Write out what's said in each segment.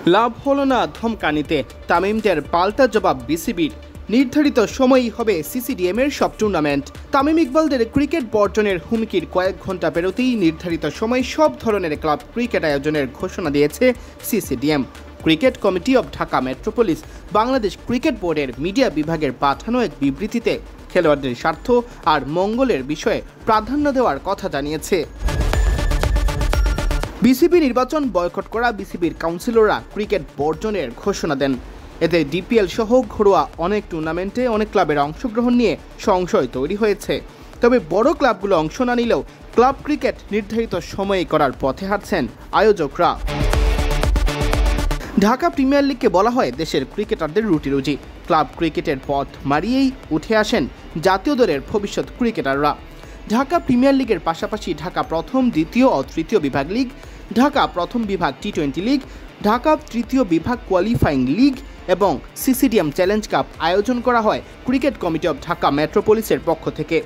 লাভ হলো না ধমকানিতে, তামিমদের পাল্টা জবাব বিসিবির। নির্ধারিত সময়ই হবে সিসিডিএমের সব টুর্নামেন্ট। তামিম ইকবালদের ক্রিকেট বর্জনের হুমকির কয়েক ঘন্টা পেরোতেই নির্ধারিত সময় সব ধরনের ক্লাব ক্রিকেট আয়োজনের ঘোষণা দিয়েছে CCDM. Cricket committee of Dhaka metropolis Bangladesh cricket বোর্ডের মিডিয়া বিভাগের পাঠানো এক বিবৃতিতে খেলোয়াড়দের স্বার্থ আর মঙ্গলের বিষয়ে প্রাধান্য দেওয়ার কথা জানিয়েছে। বিসিবি নির্বাচন বয়কট করা বিসিবির কাউন্সিলররা ক্রিকেট বর্জনের ঘোষণা দেন। এতে ডিপিএল সহ ঘরোয়া অনেক টুর্নামেন্টে অনেক ক্লাবের অংশগ্রহণ নিয়ে সংশয় তৈরি হয়েছে। তবে বড় ক্লাবগুলো অংশ না নিলেও ক্লাব ক্রিকেট নির্ধারিত সময়ে করার পথে হাঁটছেন আয়োজকরা। ঢাকা প্রিমিয়ার লিগকে বলা হয় দেশের ক্রিকেটারদের রুটি-রুজি। ক্লাব ক্রিকেটের পথ মারিয়েই উঠে আসেন জাতীয় দলের ভবিষ্যৎ ক্রিকেটাররা। ঢাকা প্রিমিয়ার লিগের পাশাপাশি ঢাকা প্রথম, দ্বিতীয় ও তৃতীয় বিভাগ লিগ, ঢাকা প্রথম বিভাগ টি-20 লিগ, ঢাকা তৃতীয় বিভাগ কোয়ালিফাইং লিগ এবং সিসিডিএম চ্যালেঞ্জ কাপ আয়োজন করা হয় ক্রিকেট কমিটি অব ঢাকা মেট্রোপলিসের পক্ষ থেকে।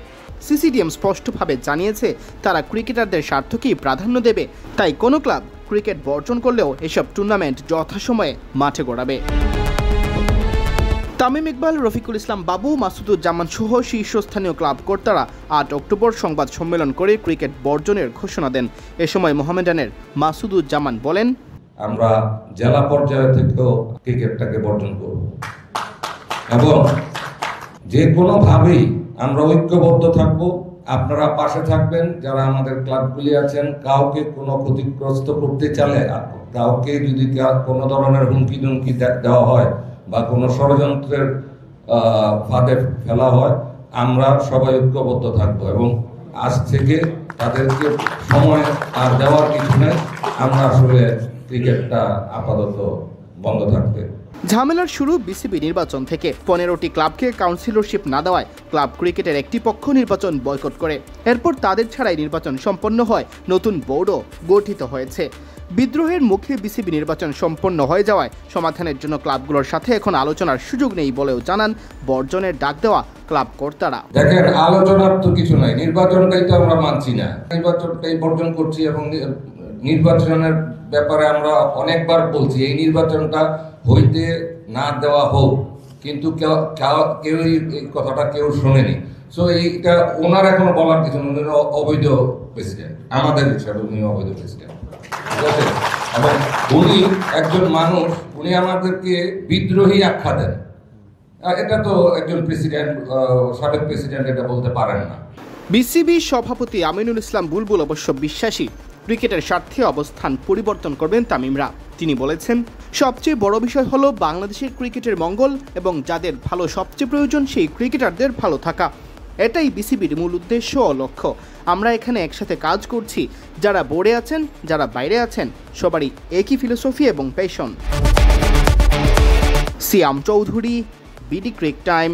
সিসিডিএম স্পষ্টভাবে জানিয়েছে তারা ক্রিকেটারদের স্বার্থকেই প্রাধান্য দেবে, তাই কোনো ক্লাব ক্রিকেট বর্জন করলেও এসব টুর্নামেন্ট যথাসময়ে মাঠে গড়াবে। তামিম ইকবাল, রফিকুল ইসলাম বাবু, মাসুদুজ্জামান সহ শীর্ষস্থানীয় ক্লাব কর্তারা 8 অক্টোবর সংবাদ সম্মেলন করে ক্রিকেট বর্জনের ঘোষণা দেন। এ সময় মোহামেডানের মাসুদুজ্জামান বলেন, আমরা জেলা পর্যায়ে থেকেও ক্রিকেটটাকে বর্জন করব এবং যে কোনোভাবেই আমরা ঐক্যবদ্ধ থাকব। আপনারা পাশে থাকবেন, যারা আমাদের ক্লাবগুলি আছেন। কাউকে কোনো ক্ষতিগ্রস্ত করতে চাইলে, কাউকে যদি কোনো ধরনের হুমকি দুমকি দেওয়া হয় বা কোনো ষড়যন্ত্রের ফাঁদে ফেলা হয়, আমরা সবাই ঐক্যবদ্ধ থাকবো এবং আজ থেকে তাদেরকে সময় আর দেওয়ার কিছু নেই। আমরা আসলে ক্রিকেটটা আপাতত বন্ধ থাকবে। ঝামেলার শুরু বিসিবি নির্বাচন থেকে। 15টি ক্লাবকে কাউন্সিলরশিপ না দেওয়ায় ক্লাব ক্রিকেটের একটি পক্ষ নির্বাচন বয়কট করে। এরপর তাদের ছাড়াই নির্বাচন সম্পন্ন হয়, নতুন বোর্ডও গঠিত হয়েছে। বিদ্রোহের মুখে বিসিবি নির্বাচন সম্পন্ন হয়ে যাওয়ায় সমাধানের জন্য ক্লাবগুলোর সাথে এখন আলোচনার সুযোগ নেই বলেও জানান বর্জনের ডাক দেওয়া ক্লাব কর্তারা। দেখেন, আলোচনার তো কিছু নাই, নির্বাচনটাই তো আমরা মানছি না, নির্বাচনটাই বর্জন করছি এবং নির্বাচনের ব্যাপারে আমরা অনেকবার বলছি এই নির্বাচনটা হইতে না দেওয়া হোক, কিন্তু কেউ এই কথাটা কেউ শোনেনি। সো এইটা ওনার এখনো বলার কিছু নেই। অবৈধ প্রেসিডেন্ট, আমাদের হিসাবে উনি অবৈধ প্রেসিডেন্ট, ঠিক আছে? এবং উনি একজন মানুষ, উনি আমাদেরকে বিদ্রোহী আখ্যা দেন। এটা তো একজন প্রেসিডেন্ট, সাবেক প্রেসিডেন্ট এটা বলতে পারেন না। বিসিবি সভাপতি আমিনুল ইসলাম বুলবুল অবশ্য বিশ্বাসী ক্রিকেটের স্বার্থে অবস্থান পরিবর্তন করবেন তামিমরা। তিনি বলেছেন, সবচেয়ে বড় বিষয় হলো বাংলাদেশের ক্রিকেটের মঙ্গল এবং যাদের ভালো সবচেয়ে প্রয়োজন সেই ক্রিকেটারদের ভালো থাকা। এটাই বিসিবির মূল উদ্দেশ্য ও লক্ষ্য। আমরা এখানে একসাথে কাজ করছি, যারা বোর্ডে আছেন, যারা বাইরে আছেন, সবারই একই ফিলোসফি এবং প্যাশন। সিয়াম চৌধুরী, বিডি ক্রিক টাইম।